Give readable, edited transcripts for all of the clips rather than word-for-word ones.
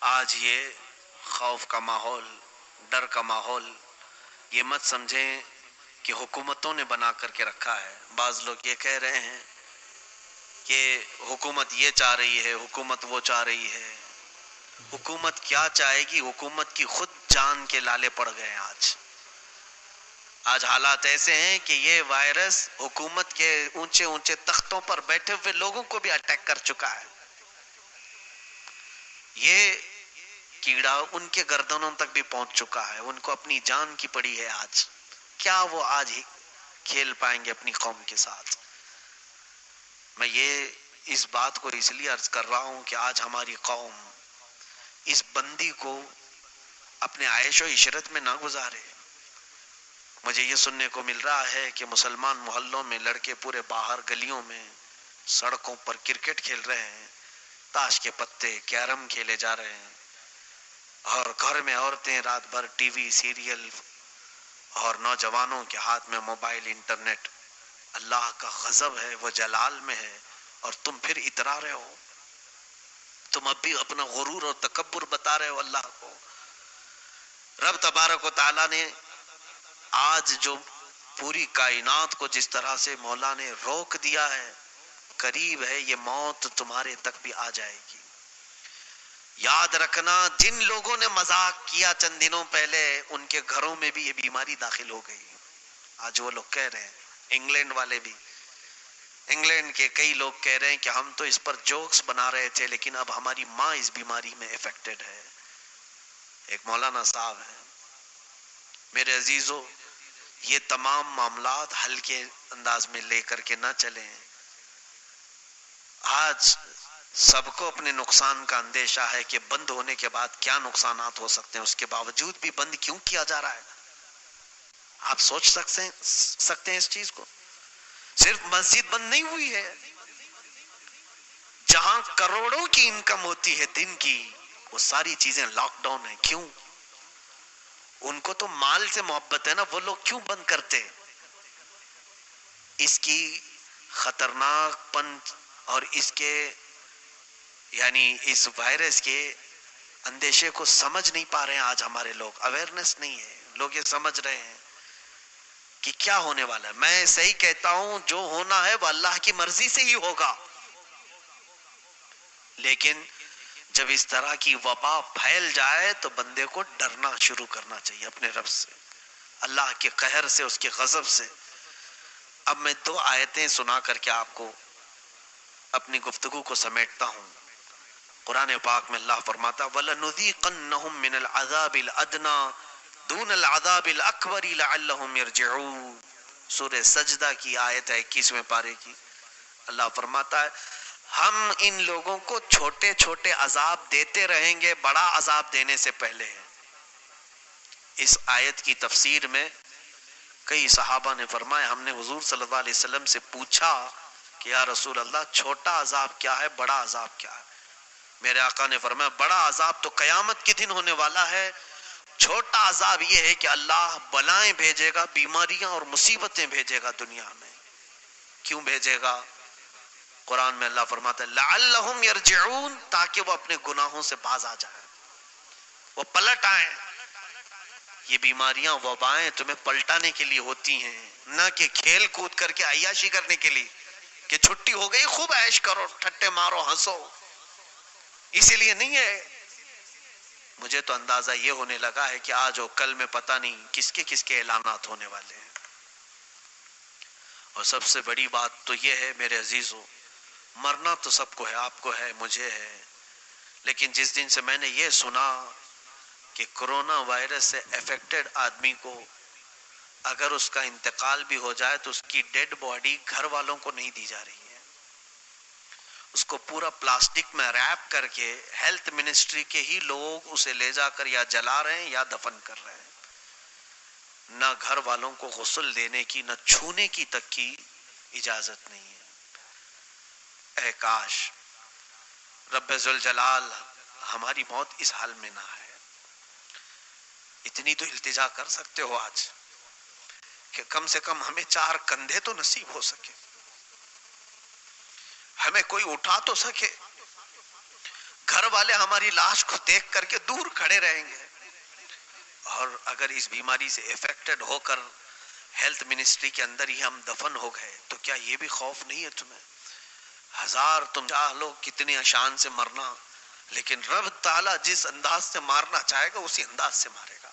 آج یہ خوف کا ماحول، ڈر کا ماحول، یہ مت سمجھیں کہ حکومتوں نے بنا کر کے رکھا ہے۔ بعض لوگ یہ کہہ رہے ہیں کہ حکومت یہ چاہ رہی ہے، حکومت وہ چاہ رہی ہے۔ حکومت کیا چاہے گی؟ حکومت کی خود جان کے لالے پڑ گئے ہیں۔ آج حالات ایسے ہیں کہ یہ وائرس حکومت کے اونچے اونچے تختوں پر بیٹھے ہوئے لوگوں کو بھی اٹیک کر چکا ہے۔ یہ کیڑا ان کے گردنوں تک بھی پہنچ چکا ہے، ان کو اپنی جان کی پڑی ہے۔ آج کیا وہ آج ہی کھیل پائیں گے اپنی قوم کے ساتھ؟ میں یہ اس بات کو اس لیے عرض کر رہا ہوں کہ آج ہماری قوم اس بندی کو اپنے عیش و عشرت میں نہ گزارے۔ مجھے یہ سننے کو مل رہا ہے کہ مسلمان محلوں میں لڑکے پورے باہر گلیوں میں سڑکوں پر کرکٹ کھیل رہے ہیں، تاش کے پتے، کیرم کھیلے جا رہے ہیں، اور گھر میں عورتیں رات بھر ٹی وی سیریل، اور نوجوانوں کے ہاتھ میں موبائل، انٹرنیٹ۔ اللہ کا غضب ہے، وہ جلال میں ہے، اور تم پھر اترا رہے ہو۔ تم اب بھی اپنا غرور اور تکبر بتا رہے ہو اللہ کو۔ رب تبارک و تعالیٰ نے آج جو پوری کائنات کو جس طرح سے مولا نے روک دیا ہے، قریب ہے یہ موت تمہارے تک بھی آ جائے گی۔ یاد رکھنا، جن لوگوں نے مذاق کیا چند دنوں پہلے، ان کے گھروں میں بھی یہ بیماری داخل ہو گئی۔ آج وہ لوگ کہہ رہے ہیں، انگلینڈ والے بھی، انگلینڈ کے کئی لوگ کہہ رہے ہیں کہ ہم تو اس پر جوکس بنا رہے تھے، لیکن اب ہماری ماں اس بیماری میں افیکٹڈ ہے۔ ایک مولانا صاحب ہیں۔ میرے عزیزو، یہ تمام معاملات ہلکے انداز میں لے کر کے نہ چلیں۔ آج سب کو اپنے نقصان کا اندیشہ ہے کہ بند ہونے کے بعد کیا نقصانات ہو سکتے ہیں، اس کے باوجود بھی بند کیوں کیا جا رہا ہے؟ آپ سوچ سکتے ہیں اس چیز کو؟ صرف مسجد بند نہیں ہوئی ہے، جہاں کروڑوں کی انکم ہوتی ہے دن کی، وہ ساری چیزیں لاک ڈاؤن ہیں۔ کیوں؟ ان کو تو مال سے محبت ہے نا، وہ لوگ کیوں بند کرتے؟ اس کی خطرناک پن اور اس کے یعنی اس وائرس کے اندیشے کو سمجھ نہیں پا رہے ہیں آج ہمارے لوگ۔ اویئرنس نہیں ہے، لوگ یہ سمجھ رہے ہیں کہ کیا ہونے والا ہے۔ میں صحیح کہتا ہوں، جو ہونا ہے وہ اللہ کی مرضی سے ہی ہوگا، لیکن جب اس طرح کی وبا پھیل جائے تو بندے کو ڈرنا شروع کرنا چاہیے اپنے رب سے، اللہ کے قہر سے، اس کے غضب سے۔ اب میں 2 آیتیں سنا کر کے آپ کو اپنی گفتگو کو سمیٹتا ہوں۔ قرآن پاک میں اللہ فرماتا وَلَنُذِيقَنَّهُم مِّنَ الْعَذَابِ الْأَدْنَىٰ دُونَ الْعَذَابِ الْأَكْبَرِ لَعَلَّهُمْ يَرْجِعُونَ۔ سورہ سجدہ کی آیت ہے 21ویں پارے کی۔ اللہ فرماتا ہے ہم ان لوگوں کو چھوٹے چھوٹے عذاب دیتے رہیں گے، بڑا عذاب دینے سے پہلے۔ اس آیت کی تفسیر میں کئی صحابہ نے فرمایا، ہم نے حضور صلی اللہ علیہ وسلم سے پوچھا کہ یا رسول اللہ، چھوٹا عذاب کیا ہے، بڑا عذاب کیا ہے؟ میرے آقا نے فرمایا بڑا عذاب تو قیامت کے دن ہونے والا ہے، چھوٹا عذاب یہ ہے کہ اللہ بلائیں بھیجے گا، بیماریاں اور مصیبتیں بھیجے گا دنیا میں۔ کیوں بھیجے گا؟ قرآن میں اللہ فرماتا ہے لعلہم یرجعون، تاکہ وہ اپنے گناہوں سے باز آ جائیں، وہ پلٹ آئیں۔ یہ بیماریاں، وبائیں تمہیں پلٹانے کے لیے ہوتی ہیں، نہ کہ کھیل کود کر کے عیاشی کرنے کے لیے کہ چھٹی ہو گئی خوب عیش کرو، ٹھٹے مارو، ہنسو، اسی لیے نہیں ہے۔ مجھے تو اندازہ یہ ہونے لگا ہے کہ آج و کل میں پتہ نہیں کس کے اعلانات ہونے والے ہیں۔ اور سب سے بڑی بات تو یہ ہے میرے عزیزو، مرنا تو سب کو ہے، آپ کو ہے، مجھے ہے، لیکن جس دن سے میں نے یہ سنا کہ کرونا وائرس سے افیکٹڈ آدمی کو اگر اس کا انتقال بھی ہو جائے تو اس کی ڈیڈ باڈی گھر والوں کو نہیں دی جا رہی ہے، اس کو پورا پلاسٹک میں ریپ کر کے ہیلتھ منسٹری کے ہی لوگ اسے لے جا کر یا جلا رہے ہیں یا دفن کر رہے ہیں، نہ گھر والوں کو غسل دینے کی، نہ چھونے کی تک کی اجازت نہیں ہے۔ اے کاش رب ذوالجلال ہماری موت اس حال میں نہ ہے۔ اتنی تو التجا کر سکتے ہو آج کہ کم سے کم ہمیں 4 کندھے تو نصیب ہو سکے، ہمیں کوئی اٹھا تو سکے۔ گھر والے ہماری لاش کو دیکھ کر کے دور کھڑے رہیں گے. اور اگر اس بیماری سے افیکٹڈ ہو کر ہیلتھ منسٹری کے اندر ہی ہم دفن ہو گئے تو کیا یہ بھی خوف نہیں ہے تمہیں؟ ہزار تم چاہ لو کتنے اشان سے مرنا، لیکن رب تعالیٰ جس انداز سے مارنا چاہے گا اسی انداز سے مارے گا.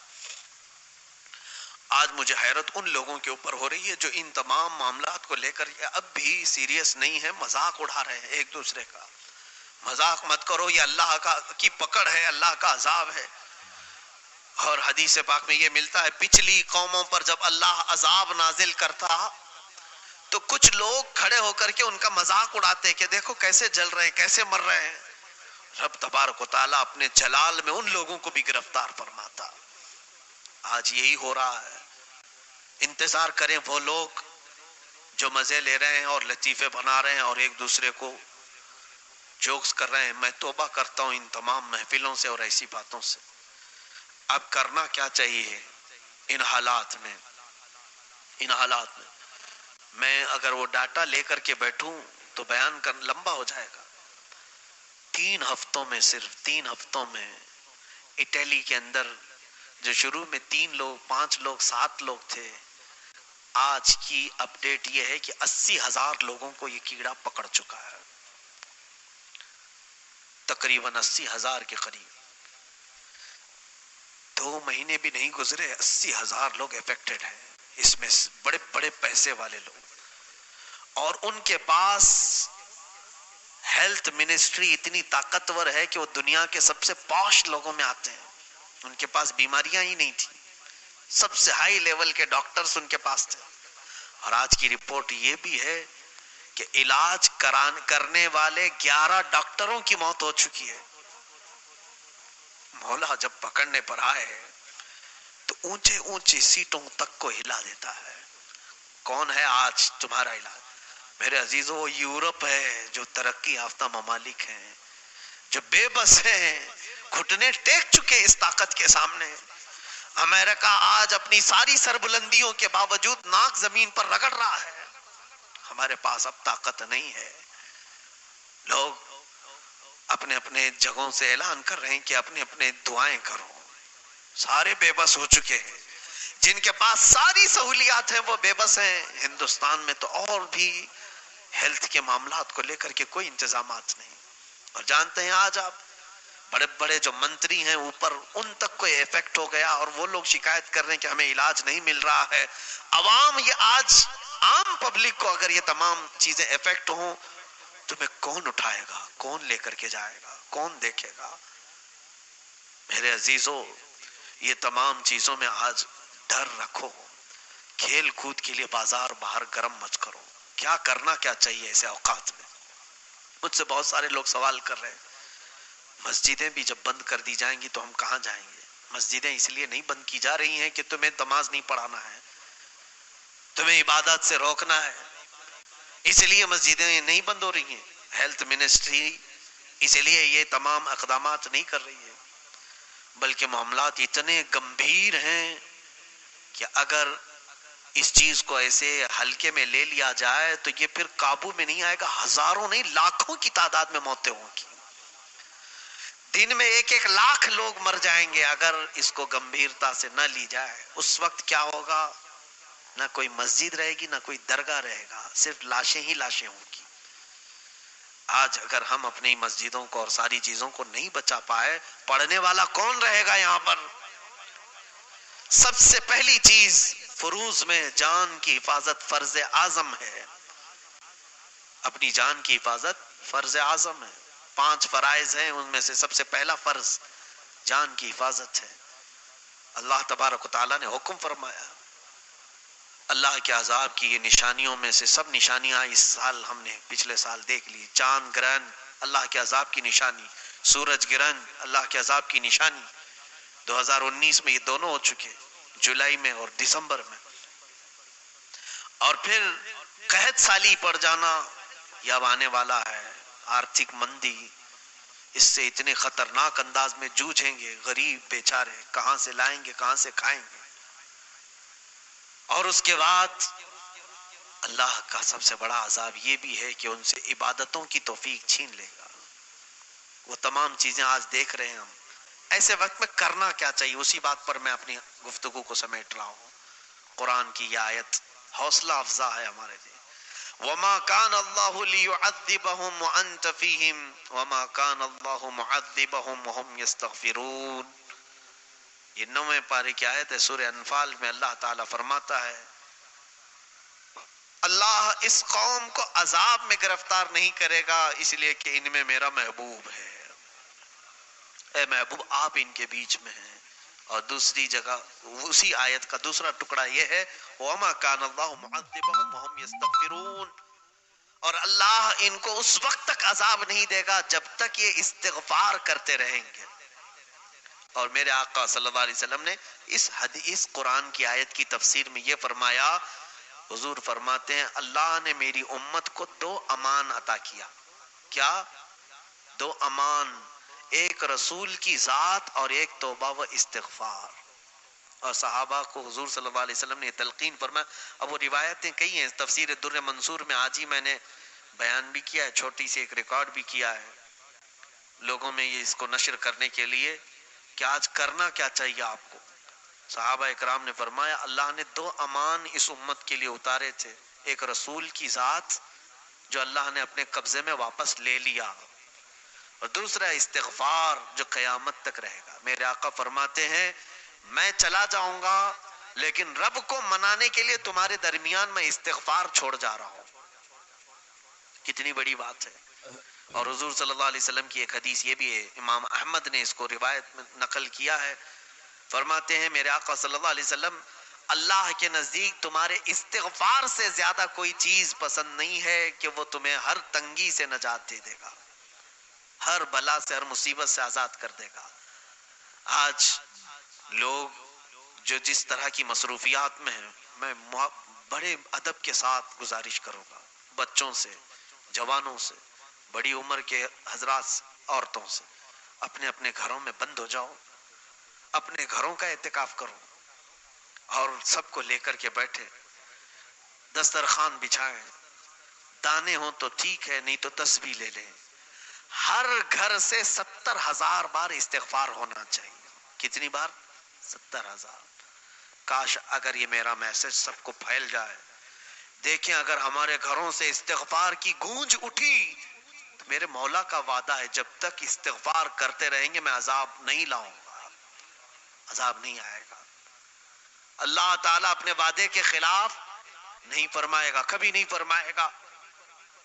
آج مجھے حیرت ان لوگوں کے اوپر ہو رہی ہے جو ان تمام معاملات کو لے کر اب بھی سیریس نہیں ہے، مذاق اڑا رہے ہیں ایک دوسرے کا. مذاق مت کرو، یہ اللہ کی پکڑ ہے، اللہ کا عذاب ہے. اور حدیث پاک میں یہ ملتا ہے پچھلی قوموں پر جب اللہ عذاب نازل کرتا تو کچھ لوگ کھڑے ہو کر کے ان کا مذاق اڑاتے کہ دیکھو کیسے جل رہے ہیں، کیسے مر رہے ہیں. رب تبارک و تعالیٰ اپنے جلال میں ان لوگوں کو بھی گرفتار فرماتا. آج یہی ہو رہا ہے. انتظار کریں وہ لوگ جو مزے لے رہے ہیں اور لطیفے بنا رہے ہیں اور ایک دوسرے کو جوکس کر رہے ہیں. میں توبہ کرتا ہوں ان تمام محفلوں سے اور ایسی باتوں سے. اب کرنا کیا چاہیے ان حالات میں؟ میں اگر وہ ڈاٹا لے کر کے بیٹھوں تو بیان کرنا لمبا ہو جائے گا. 3 ہفتوں میں، صرف 3 ہفتوں میں اٹلی کے اندر جو شروع میں 3 لوگ، 5 لوگ، 7 لوگ تھے، آج کی اپڈیٹ یہ ہے کہ 80,000 لوگوں کو یہ کیڑا پکڑ چکا ہے. تقریباً 80,000 کے قریب. 2 مہینے بھی نہیں گزرے 80,000 لوگ افیکٹڈ ہیں. اس میں بڑے بڑے پیسے والے لوگ، اور ان کے پاس ہیلتھ منسٹری اتنی طاقتور ہے کہ وہ دنیا کے سب سے پاش لوگوں میں آتے ہیں. ان کے پاس بیماریاں ہی نہیں تھی، سب سے ہائی لیول کے ڈاکٹرز ان کے پاس تھے. اور آج کی رپورٹ یہ بھی ہے کہ علاج کرنے والے 11 ڈاکٹروں کی موت ہو چکی ہے. مولا جب پکڑنے پر آئے تو اونچے اونچی سیٹوں تک کو ہلا دیتا ہے. کون ہے آج تمہارا علاج؟ میرے عزیزوں، وہ یورپ ہے جو ترقی یافتہ ممالک ہیں، جو بے بس ہیں، گھٹنے ٹیک چکے اس طاقت کے سامنے. امریکہ آج اپنی ساری سربلندیوں کے باوجود ناک زمین پر رگڑ رہا ہے. ہمارے پاس اب طاقت نہیں ہے. لوگ اپنے اپنے جگہوں سے اعلان کر رہے ہیں کہ اپنے اپنے دعائیں کرو. سارے بے بس ہو چکے ہیں. جن کے پاس ساری سہولیات ہیں وہ بے بس ہیں. ہندوستان میں تو اور بھی ہیلتھ کے معاملات کو لے کر کے کوئی انتظامات نہیں. اور جانتے ہیں آج آپ بڑے بڑے جو منتری ہیں اوپر، ان تک کوئی افیکٹ ہو گیا اور وہ لوگ شکایت کر رہے ہیں کہ ہمیں علاج نہیں مل رہا ہے. عوام، یہ آج عام پبلک کو اگر یہ تمام چیزیں افیکٹ ہوں تو میں کون اٹھائے گا، کون لے کر کے جائے گا، کون دیکھے گا؟ میرے عزیزوں، یہ تمام چیزوں میں آج ڈر رکھو. کھیل کود کے لیے بازار باہر گرم مت کرو. کیا کرنا کیا چاہیے ایسے اوقات میں؟ مجھ سے بہت سارے لوگ سوال کر رہے ہیں مسجدیں بھی جب بند کر دی جائیں گی تو ہم کہاں جائیں گے؟ مسجدیں اس لیے نہیں بند کی جا رہی ہیں کہ تمہیں نماز نہیں پڑھانا ہے، تمہیں عبادت سے روکنا ہے، اس لیے مسجدیں نہیں بند ہو رہی ہیں. ہیلتھ منسٹری اس لیے یہ تمام اقدامات نہیں کر رہی ہے. بلکہ معاملات اتنے گمبھیر ہیں کہ اگر اس چیز کو ایسے ہلکے میں لے لیا جائے تو یہ پھر قابو میں نہیں آئے گا. ہزاروں نہیں، لاکھوں کی تعداد میں موتیں ہوں گی. دن میں 1-1 لاکھ لوگ مر جائیں گے اگر اس کو گمبھیرتا سے نہ لی جائے. اس وقت کیا ہوگا؟ نہ کوئی مسجد رہے گی، نہ کوئی درگاہ رہے گا، صرف لاشیں ہی لاشیں ہوں گی. آج اگر ہم اپنی مسجدوں کو اور ساری چیزوں کو نہیں بچا پائے، پڑھنے والا کون رہے گا یہاں پر؟ سب سے پہلی چیز فروض میں جان کی حفاظت فرض اعظم ہے. اپنی جان کی حفاظت فرض اعظم ہے. 5 فرائض ہیں، ان میں سے سب سے پہلا فرض جان کی حفاظت ہے. اللہ تبارک و تعالیٰ نے حکم فرمایا. اللہ کے عذاب کی یہ نشانیوں میں سے سب نشانیاں اس سال ہم نے پچھلے سال دیکھ لی. چاند گرہن اللہ کے عذاب کی نشانی، سورج گرہن اللہ کے عذاب کی نشانی. 2019 میں یہ دونوں ہو چکے، جولائی میں اور دسمبر میں. اور پھر قحط سالی پڑ جانا یہ اب آنے والا ہے. آرتھک مندی، اس سے اتنے خطرناک انداز میں جوجھیں گے. غریب بیچارے کہاں سے لائیں گے، کہاں سے کھائیں گے؟ اور اس کے بعد اللہ کا سب سے بڑا عذاب یہ بھی ہے کہ ان سے عبادتوں کی توفیق چھین لے گا. وہ تمام چیزیں آج دیکھ رہے ہیں ہم. ایسے وقت میں کرنا کیا چاہیے، اسی بات پر میں اپنی گفتگو کو سمیٹ رہا ہوں. قرآن کی یہ آیت حوصلہ افزا ہے ہمارے لیے. وما كان الله ليعذبهم وانت فيهم وما كان الله معذبهم وهم يستغفرون. یہ 9ویں پارے کی آیت ہے سورہ انفال میں. اللہ تعالیٰ فرماتا ہے اللہ اس قوم کو عذاب میں گرفتار نہیں کرے گا اس لیے کہ ان میں میرا محبوب ہے. اے محبوب آپ ان کے بیچ میں ہیں. اور دوسری جگہ اسی آیت کا دوسرا ٹکڑا یہ ہے وَمَا كَانَ اللَّهُ مُعَذِّبَهُمْ وَهُمْ يَسْتَغْفِرُونَ. اور اللہ ان کو اس وقت تک عذاب نہیں دے گا جب تک یہ استغفار کرتے رہیں گے. اور میرے آقا صلی اللہ علیہ وسلم نے اس قرآن کی آیت کی تفسیر میں یہ فرمایا. حضور فرماتے ہیں اللہ نے میری امت کو 2 امان عطا کیا. کیا؟ 2 امان، ایک رسول کی ذات اور ایک توبہ و استغفار. اور صحابہ کو حضور صلی اللہ علیہ وسلم نے تلقین فرمایا. اب وہ روایتیں کئی ہیں، تفسیر در منصور میں آج ہی میں نے بیان بھی کیا ہے، چھوٹی سی ایک ریکارڈ بھی کیا ہے لوگوں میں یہ اس کو نشر کرنے کے لیے کہ آج کرنا کیا چاہیے آپ کو. صحابہ اکرام نے فرمایا اللہ نے 2 امان اس امت کے لیے اتارے تھے. ایک رسول کی ذات جو اللہ نے اپنے قبضے میں واپس لے لیا، اور دوسرا استغفار جو قیامت تک رہے گا. میرے آقا فرماتے ہیں میں چلا جاؤں گا لیکن رب کو منانے کے لیے تمہارے درمیان میں استغفار چھوڑ جا رہا ہوں. کتنی بڑی بات ہے. اور حضور صلی اللہ علیہ وسلم کی ایک حدیث یہ بھی ہے، امام احمد نے اس کو روایت میں نقل کیا ہے. فرماتے ہیں میرے آقا صلی اللہ علیہ وسلم اللہ کے نزدیک تمہارے استغفار سے زیادہ کوئی چیز پسند نہیں ہے کہ وہ تمہیں ہر تنگی سے نجات دے دے گا، ہر بلا سے ہر مصیبت سے آزاد کر دے گا. آج لوگ جو جس طرح کی مصروفیات میں ہیں، میں بڑے ادب کے ساتھ گزارش کروں گا بچوں سے، جوانوں سے، بڑی عمر کے حضرات سے، عورتوں سے، اپنے اپنے گھروں میں بند ہو جاؤ، اپنے گھروں کا اعتکاف کرو اور سب کو لے کر کے بیٹھے، دسترخوان بچھائیں، دانے ہوں تو ٹھیک ہے نہیں تو تسبیح لے لیں. ہر گھر سے 70,000 بار استغفار ہونا چاہیے. کتنی بار؟ 70,000. کاش اگر یہ میرا میسج سب کو پھیل جائے. دیکھیں اگر ہمارے گھروں سے استغفار کی گونج اٹھی تو میرے مولا کا وعدہ ہے جب تک استغفار کرتے رہیں گے میں عذاب نہیں لاؤں گا، عذاب نہیں آئے گا. اللہ تعالیٰ اپنے وعدے کے خلاف نہیں فرمائے گا، کبھی نہیں فرمائے گا.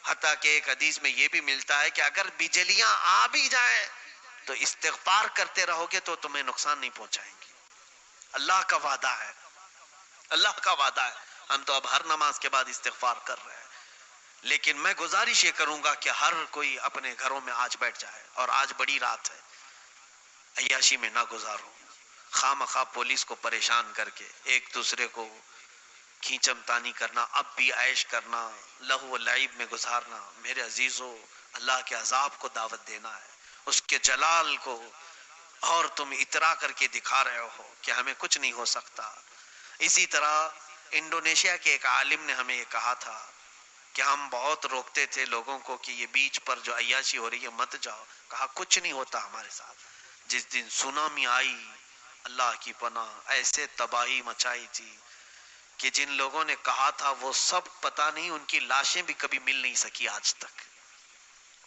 حتیٰ کہ ایک حدیث میں یہ بھی ملتا ہے کہ اگر بجلیاں آ بھی جائیں تو استغفار کرتے رہو گے تو تمہیں نقصان نہیں پہنچائیں گی. اللہ کا وعدہ ہے، اللہ کا وعدہ ہے. ہم تو اب ہر نماز کے بعد استغفار کر رہے ہیں، لیکن میں گزارش یہ کروں گا کہ ہر کوئی اپنے گھروں میں آج بیٹھ جائے. اور آج بڑی رات ہے، عیاشی میں نہ گزارو، خواہ مخواہ پولیس کو پریشان کر کے ایک دوسرے کو کھینچم تانی کرنا، اب بھی عیش کرنا، لہو و لعب میں گزارنا. میرے عزیزو اللہ کے عذاب کو دعوت دینا ہے، اس کے جلال کو، اور تم اترا کر کے دکھا رہے ہو کہ ہمیں کچھ نہیں ہو سکتا. اسی طرح انڈونیشیا کے ایک عالم نے ہمیں یہ کہا تھا کہ ہم بہت روکتے تھے لوگوں کو کہ یہ بیچ پر جو عیاشی ہو رہی ہے مت جاؤ. کہا کچھ نہیں ہوتا ہمارے ساتھ. جس دن سونامی آئی اللہ کی پناہ ایسے تباہی مچائی تھی کہ جن لوگوں نے کہا تھا وہ سب پتہ نہیں ان کی لاشیں بھی کبھی مل نہیں سکی آج تک.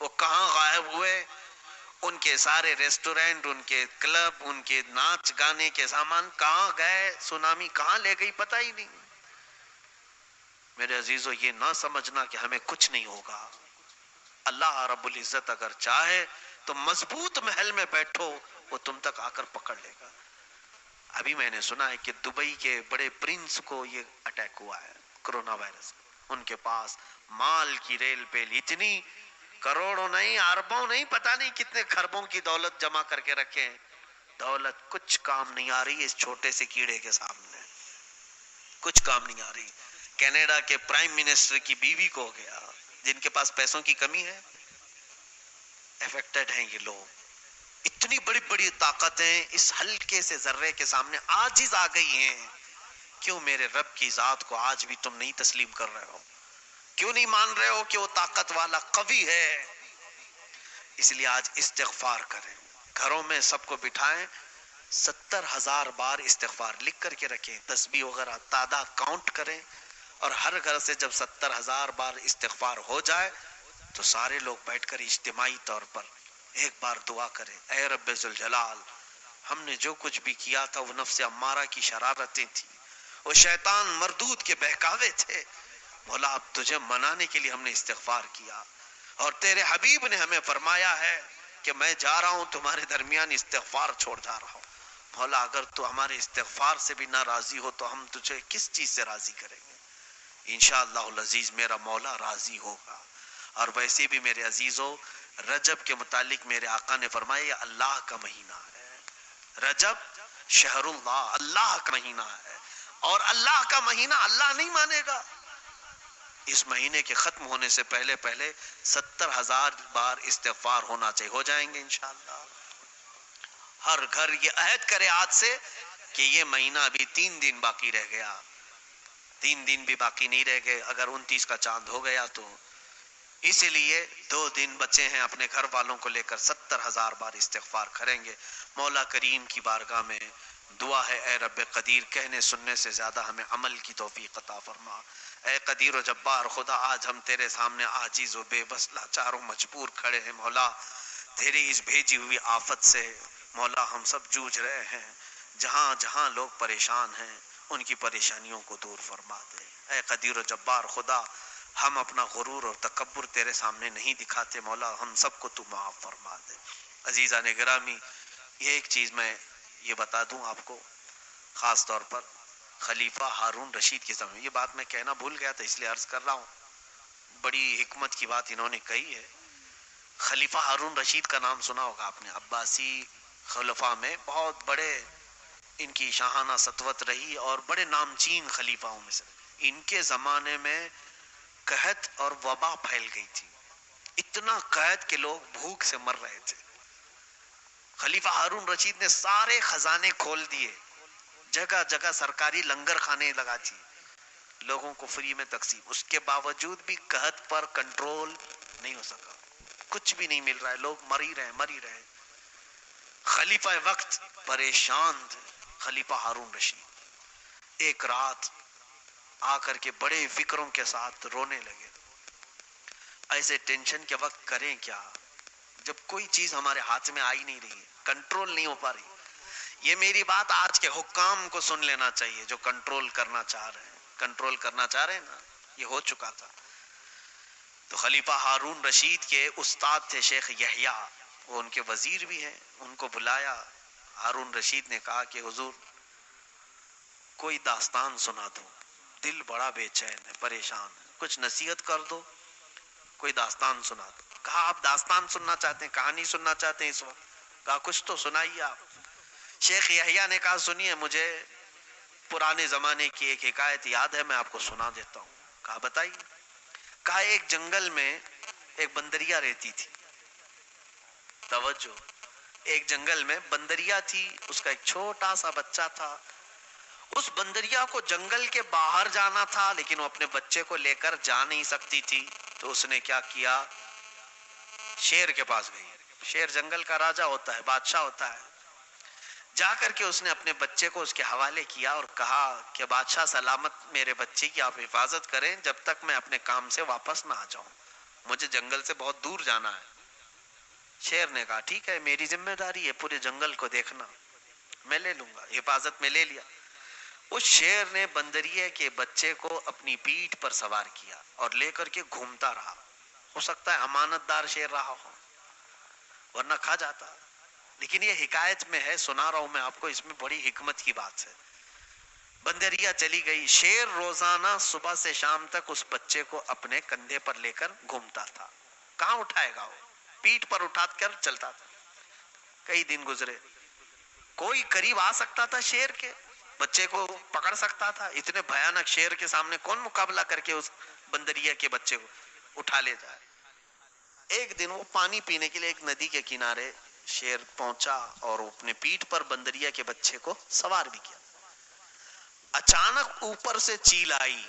وہ کہاں غائب ہوئے، ان کے سارے ریسٹورنٹ، ان کے کلب، ان کے ناچ گانے کے سامان کہاں گئے، سونامی کہاں لے گئی پتہ ہی نہیں. میرے عزیزو یہ نہ سمجھنا کہ ہمیں کچھ نہیں ہوگا. اللہ رب العزت اگر چاہے تو مضبوط محل میں بیٹھو، وہ تم تک آ کر پکڑ لے گا. ابھی میں نے سنا ہے کہ دبئی کے بڑے پرنس کو یہ اٹیک ہوا ہے، کرونا وائرس. ان کے پاس مال کی ریل پہ اتنی کروڑوں نہیں، اربوں نہیں، پتہ نہیں کتنے خربوں کی دولت جمع کر کے رکھے ہیں. دولت کچھ کام نہیں آ رہی اس چھوٹے سے کیڑے کے سامنے، کچھ کام نہیں آ رہی. کینیڈا کے پرائم منسٹر کی بیوی کو ہو گیا، جن کے پاس پیسوں کی کمی ہے، افیکٹڈ ہیں یہ لوگ. اتنی بڑی بڑی طاقتیں اس ہلکے سے ذرے کے سامنے عاجز آ گئی ہیں. کیوں میرے رب کی ذات کو آج بھی تم نہیں تسلیم کر رہے ہو؟ کیوں نہیں مان رہے ہو کہ وہ طاقت والا قوی ہے؟ اس لیے آج استغفار کریں، گھروں میں سب کو بٹھائیں، 70,000 بار استغفار لکھ کر کے رکھیں، تسبیح وغیرہ تعداد کاؤنٹ کریں، اور ہر گھر سے جب 70,000 بار استغفار ہو جائے تو سارے لوگ بیٹھ کر اجتماعی طور پر ایک بار دعا کریں، اے رب ذوالجلال، ہم نے جو کچھ بھی کیا تھا وہ نفس امارہ کی شرارتیں تھیں، وہ شیطان مردود کے بہکاوے تھے، مولا اب تجھے منانے کے لیے ہم نے استغفار کیا، اور تیرے حبیب نے ہمیں فرمایا ہے کہ میں جا رہا ہوں تمہارے درمیان استغفار چھوڑ جا رہا ہوں، مولا اگر تو ہمارے استغفار سے بھی نہ راضی ہو تو ہم تجھے کس چیز سے راضی کریں گے؟ انشاءاللہ العزیز میرا مولا راضی ہوگا۔ اور ویسے بھی میرے عزیزو، رجب کے متعلق میرے آقا نے فرمایا یہ اللہ کا مہینہ ہے، رجب شہر اللہ، اللہ کا مہینہ ہے، اور اللہ کا مہینہ اللہ نہیں مانے گا۔ اس مہینے کے ختم ہونے سے پہلے 70,000 بار استغفار ہونا چاہیے، ہو جائیں گے انشاءاللہ۔ ہر گھر یہ عہد کرے آج سے کہ یہ مہینہ ابھی 3 دن باقی رہ گیا، 3 دن بھی باقی نہیں رہ گئے، اگر 29 کا چاند ہو گیا تو اسی لیے 2 دن بچے ہیں، اپنے گھر والوں کو لے کر 70,000 بار استغفار کریں گے۔ مولا کریم کی بارگاہ میں دعا ہے، اے رب قدیر، کہنے سننے سے زیادہ ہمیں عمل کی توفیق عطا فرما۔ اے قدیر و جبار خدا، آج ہم تیرے سامنے عاجز و بے بس لاچار و مجبور کھڑے ہیں، مولا تیری اس بھیجی ہوئی آفت سے مولا ہم سب جوجھ رہے ہیں، جہاں جہاں لوگ پریشان ہیں ان کی پریشانیوں کو دور فرما دے۔ اے قدیر و جبار خدا، ہم اپنا غرور اور تکبر تیرے سامنے نہیں دکھاتے، مولا ہم سب کو تو معاف فرما دے۔ عزیزان گرامی، یہ ایک چیز میں یہ بتا دوں آپ کو، خاص طور پر خلیفہ ہارون رشید کی زمانے، یہ بات میں کہنا بھول گیا تھا اس لیے عرض کر رہا ہوں، بڑی حکمت کی بات انہوں نے کہی ہے۔ خلیفہ ہارون رشید کا نام سنا ہوگا آپ نے، عباسی خلفاء میں بہت بڑے ان کی شاہانہ سطوت رہی اور بڑے نامچین خلیفاؤں میں سے۔ ان کے زمانے میں قحط اور وبا پھیل گئی تھی، اتنا قحط کہ لوگ بھوک سے مر رہے تھے۔ خلیفہ ہارون رشید نے سارے خزانے کھول دیے، جگہ جگہ سرکاری لنگر خانے لگا دی، لوگوں کو فری میں تقسیم، اس کے باوجود بھی قحط پر کنٹرول نہیں ہو سکا، کچھ بھی نہیں مل رہا ہے، لوگ مر ہی رہے۔ خلیفہ وقت پریشان تھے، خلیفہ ہارون رشید ایک رات آ کر کے بڑے فکروں کے ساتھ رونے لگے، ایسے ٹینشن کے وقت کریں کیا جب کوئی چیز ہمارے ہاتھ میں آئی نہیں رہی، کنٹرول نہیں ہو پا رہی۔ یہ میری بات آج کے حکام کو سن لینا چاہیے جو کنٹرول کرنا چاہ رہے ہیں نا، یہ ہو چکا تھا۔ تو خلیفہ ہارون رشید کے استاد تھے شیخ یحییٰ، وہ ان کے وزیر بھی ہیں، ان کو بلایا۔ ہارون رشید نے کہا کہ حضور کوئی داستان سنا دو، دل بڑا بے چین ہے، پریشان ہے، کچھ نصیحت کر دو، کوئی داستان سنا دو۔ کہا آپ داستان سننا چاہتے ہیں، کہانی سننا چاہتے ہیں اس وقت؟ کہا کچھ تو سنائیے آپ۔ شیخ یحییٰ نے کہا سنیے، مجھے پرانے زمانے کی ایک حکایت یاد ہے، میں آپ کو سنا دیتا ہوں۔ کہا بتائیے۔ کہا ایک جنگل میں ایک بندریا رہتی تھی، توجہ، ایک جنگل میں بندریا تھی، اس کا ایک چھوٹا سا بچہ تھا۔ اس بندریا کو جنگل کے باہر جانا تھا لیکن وہ اپنے بچے کو لے کر جا نہیں سکتی تھی، تو اس نے کیا کیا، شیر کے پاس گئی۔ شیر جنگل کا راجا ہوتا ہے، بادشاہ ہوتا ہے۔ جا کر کے اس نے اپنے بچے کو اس کے حوالے کیا اور کہا کہ بادشاہ سلامت میرے بچے کی آپ حفاظت کریں جب تک میں اپنے کام سے واپس نہ آ جاؤں، مجھے جنگل سے بہت دور جانا ہے۔ شیر نے کہا ٹھیک ہے، میری ذمہ داری ہے پورے جنگل کو دیکھنا، میں لے لوں گا، حفاظت میں لے لیا۔ اس شیر نے بندریے کے بچے کو اپنی پیٹھ پر سوار کیا اور لے کر کے گھومتا رہا، ہو سکتا ہے امانت دار شیر رہا ہو ورنہ کھا جاتا، لیکن یہ حکایت میں ہے، سنا رہا ہوں میں آپ کو، اس میں بڑی حکمت کی بات ہے۔ بندریا چلی گئی، شیر روزانہ صبح سے شام تک اس بچے کو اپنے کندھے پر لے کر گھومتا تھا، کہاں اٹھائے گا وہ، پیٹھ پر اٹھا کر چلتا تھا۔ کئی دن گزرے، کوئی قریب آ سکتا تھا شیر کے، بچے کو پکڑ سکتا تھا؟ اتنے بھیانک شیر کے سامنے کون مقابلہ کر کے اس بندریا کے بچے کو اٹھا لے جائے؟ ایک دن وہ پانی پینے کے لیے ایک ندی کے کنارے شیر پہنچا اور اپنے پیٹھ پر بندریا کے بچے کو سوار بھی کیا۔ اچانک اوپر سے چیل آئی،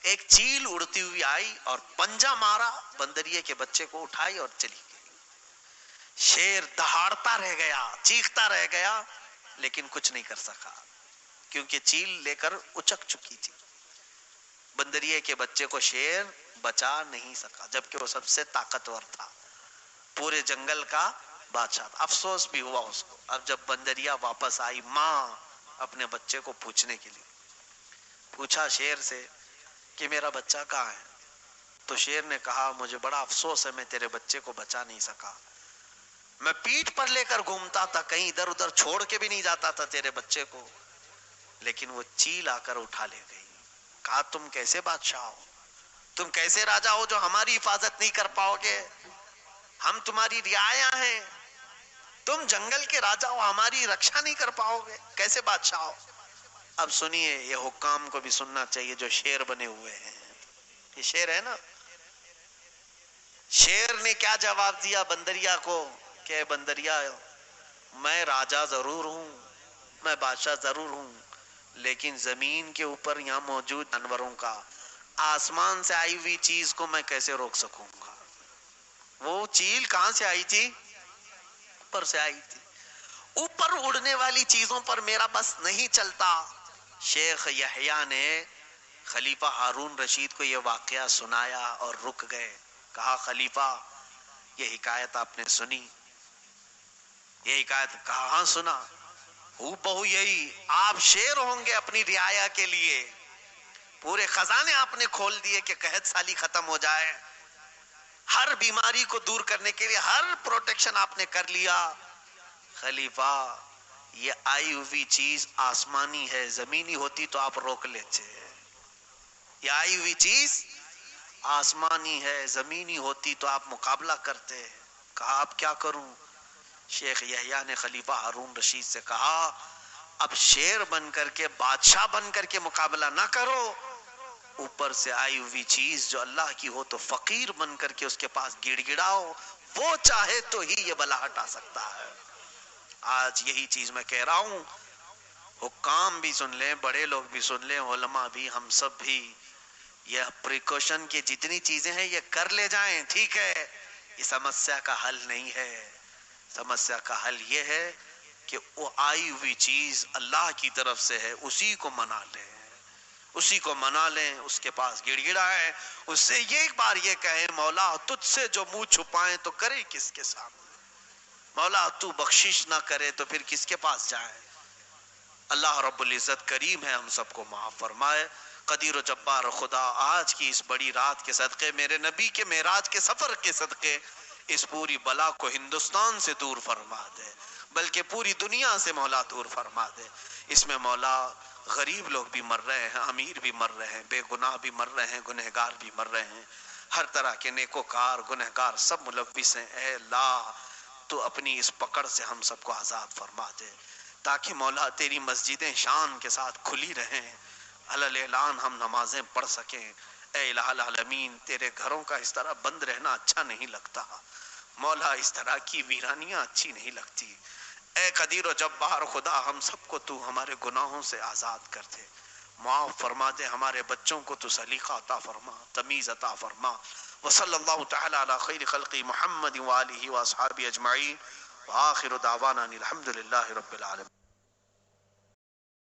ایک چیل اڑتی ہوئی آئی اور پنجا مارا، بندریے کے بچے کو اٹھائی اور چلی گئی۔ شیر دہاڑتا رہ گیا، چیختا رہ گیا، لیکن کچھ نہیں کر سکا کیونکہ چیل لے کر اچک چکی تھی۔ بندریے کے بچے کو شیر بچا نہیں سکا، جبکہ وہ سب سے طاقتور تھا، پورے جنگل کا بادشاہ تھا۔ افسوس بھی ہوا اس کو۔ اب جب بندریا واپس آئی، ماں اپنے بچے کو پوچھنے کے لیے پوچھا شیر سے کہ میرا بچہ کہاں ہے؟ تو شیر نے کہا مجھے بڑا افسوس ہے، میں تیرے بچے کو بچا نہیں سکا، میں پیٹھ پر لے کر گھومتا تھا، کہیں ادھر ادھر چھوڑ کے بھی نہیں جاتا تھا تیرے بچے کو، لیکن وہ چیل آ کر اٹھا لے گئی۔ کہا تم کیسے بادشاہ ہو، تم کیسے راجا ہو جو ہماری حفاظت نہیں کر پاؤ گے؟ ہم تمہاری رعایا ہیں، تم جنگل کے راجا ہو، ہماری رکشا نہیں کر پاؤ گے، کیسے بادشاہ ہو؟ اب سنیے، یہ حکام کو بھی سننا چاہیے جو شیر بنے ہوئے ہیں۔ یہ شیر ہے نا، شیر نے کیا جواب دیا بندریا کو کہ بندریا میں راجا ضرور ہوں، میں بادشاہ ضرور ہوں، لیکن زمین کے اوپر یہاں موجود جانوروں کا آسمان سے آئی ہوئی چیز کو میں کیسے روک سکوں گا؟ وہ چیل کہاں سے آئی تھی؟ اوپر سے آئی تھی، اوپر اڑنے والی چیزوں پر میرا بس نہیں چلتا۔ شیخ یحییٰ نے خلیفہ ہارون رشید کو یہ واقعہ سنایا اور رک گئے، کہا خلیفہ یہ حکایت آپ نے سنی؟ یہ حکایت کہاں سنا؟ بہو یہی، آپ شیر ہوں گے اپنی رعایا کے لیے، پورے خزانے آپ نے کھول دیے کہ قحط سالی ختم ہو جائے، ہر بیماری کو دور کرنے کے لیے ہر پروٹیکشن آپ نے کر لیا۔ خلیفہ یہ آئی ہوئی چیز آسمانی ہے، زمینی ہوتی تو آپ روک لیتے، یہ آئی ہوئی چیز آسمانی ہے، زمینی ہوتی تو آپ مقابلہ کرتے۔ کہا اب کیا کروں؟ شیخ یحییٰ نے خلیفہ ہارون رشید سے کہا اب شیر بن کر کے، بادشاہ بن کر کے مقابلہ نہ کرو، اوپر سے آئی ہوئی چیز جو اللہ کی ہو تو فقیر بن کر کے اس کے پاس گڑ گڑاؤ، وہ چاہے تو ہی یہ بلا ہٹا سکتا ہے۔ آج یہی چیز میں کہہ رہا ہوں، حکام بھی سن لیں، بڑے لوگ بھی سن لیں، علماء بھی، ہم سب بھی، یہ پریکوشن کی جتنی چیزیں ہیں یہ کر لے جائیں، ٹھیک ہے، یہ سمسیا کا حل نہیں ہے۔ سمسیا کا حل یہ ہے کہ وہ آئی ہوئی چیز اللہ کی طرف سے ہے، اسی کو منا لیں، اسی کو منا لیں، اس کے پاس گڑ گڑائیں، اس سے ایک بار یہ کہیں مولا تجھ سے جو منہ چھپائیں تو کرے کس کے سامنے، مولا تو بخشش نہ کرے تو پھر کس کے پاس جائیں۔ اللہ رب العزت کریم ہے، ہم سب کو معاف فرمائے۔ قدیر و جبار خدا آج کی اس بڑی رات کے صدقے، میرے نبی کے معراج کے سفر کے صدقے، اس پوری بلا کو ہندوستان سے دور فرما دے، بلکہ پوری دنیا سے مولا دور فرما دے۔ اس میں مولا غریب لوگ بھی مر رہے ہیں، امیر بھی مر رہے ہیں، بے گناہ بھی مر رہے ہیں، گنہگار بھی مر رہے ہیں، ہر طرح کے نیکوکار گنہگار سب ملوث ہیں۔ اے اللہ تو اپنی اس پکڑ سے ہم سب کو آزاد فرما دے، تاکہ مولا تیری مسجدیں شان کے ساتھ کھلی رہیں، علل اعلان ہم نمازیں پڑھ سکیں۔ اے الہ العالمین تیرے گھروں کا اس طرح بند رہنا اچھا نہیں لگتا مولا، اس طرح کی ویرانیاں اچھی نہیں لگتی۔ اے قدیر و جبار خدا ہم سب کو تو ہمارے گناہوں سے آزاد کر دے، معاف فرما دے، ہمارے بچوں کو تو سلیقہ عطا فرما، تمیز عطا فرما۔ وصلی اللہ تعالی علی خیر خلق محمد وآلہ واصحابہ اجمعین، وآخر دعوانا الحمد للہ رب العالمین۔